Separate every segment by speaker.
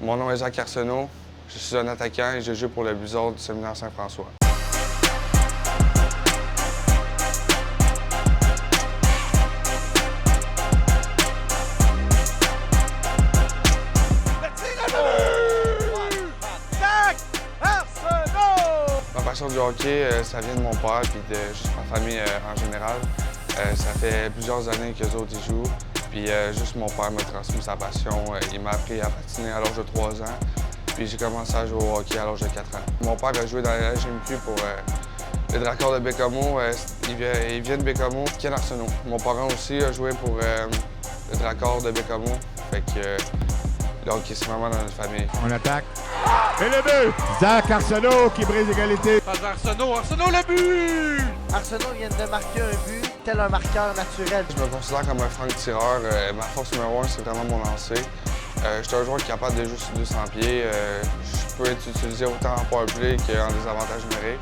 Speaker 1: Mon nom est Jacques Arsenault, je suis un attaquant et je joue pour le Blizzard du séminaire Saint-François. Ma passion du hockey, ça vient de mon père et de juste ma famille en général. Ça fait plusieurs années que les autres y jouent. Puis juste mon père m'a transmis sa passion. Il m'a appris à patiner à l'âge de 3 ans. Puis j'ai commencé à jouer au hockey à l'âge de 4 ans. Mon père a joué dans la LGMQ pour les Dracars de Bécomo. Il vient de Bécomo, Ken Arsenault. Mon parent aussi a joué pour les Dracars de Bécomo. Fait que le hockey, c'est vraiment dans notre famille.
Speaker 2: On attaque. Et le but! Zach Arsenault qui brise l'égalité.
Speaker 3: Arsenault le but!
Speaker 4: Arsenault vient de marquer un but, tel un marqueur naturel.
Speaker 1: Je me considère comme un franc tireur. Ma force numéro 1, c'est vraiment mon lancer. Je suis un joueur qui est capable de jouer sur 200 pieds. Je peux être utilisé autant en power play qu'en désavantage numérique.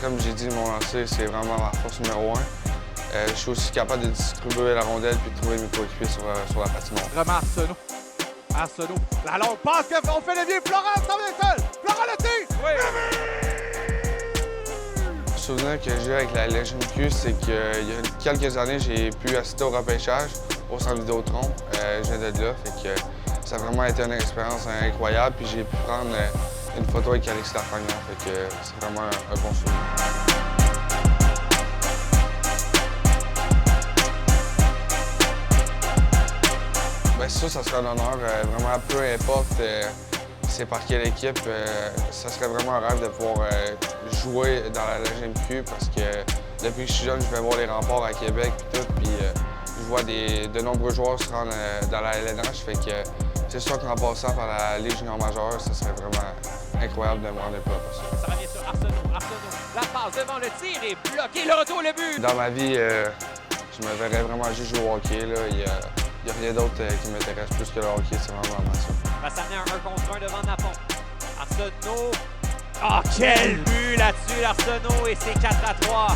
Speaker 1: Comme j'ai dit, mon lancer, c'est vraiment ma force numéro 1. Je suis aussi capable de distribuer la rondelle et de trouver mes coéquipiers sur la patinoire.
Speaker 3: Vraiment Arsenault. La longue passe qu'on fait le vieux. Florent s'en vient seul. Florent le tire. Oui.
Speaker 1: Le souvenir que j'ai avec la LGMQ, c'est qu'il y a quelques années, j'ai pu assister au repêchage au centre Vidéotron. Je viens de là, fait que ça a vraiment été une expérience incroyable. Puis j'ai pu prendre une photo avec Alexis Lafrenière, fait que c'est vraiment un bon souvenir. Bien, ça serait un honneur. Vraiment, peu importe c'est par quelle équipe, ça serait vraiment un rêve de pouvoir jouer dans la LGMQ parce que depuis que je suis jeune, je vais voir les remparts à Québec et tout, puis je vois de nombreux joueurs se rendre dans la LNH, fait que c'est sûr qu'en passant par la Ligue junior majeure, ça serait vraiment incroyable de me rendre là.
Speaker 5: Ça revient sur Arsenault. La passe devant le tir est bloqué, le retour, le but!
Speaker 1: Dans ma vie, je me verrais vraiment juste jouer au hockey. Là. Il n'y a rien d'autre qui m'intéresse plus que le hockey, c'est vraiment ma passion.
Speaker 5: Va s'amener un 1 contre 1 devant Napon. Arsenault. Oh, quel but là-dessus, Arsenault, et c'est 4-3.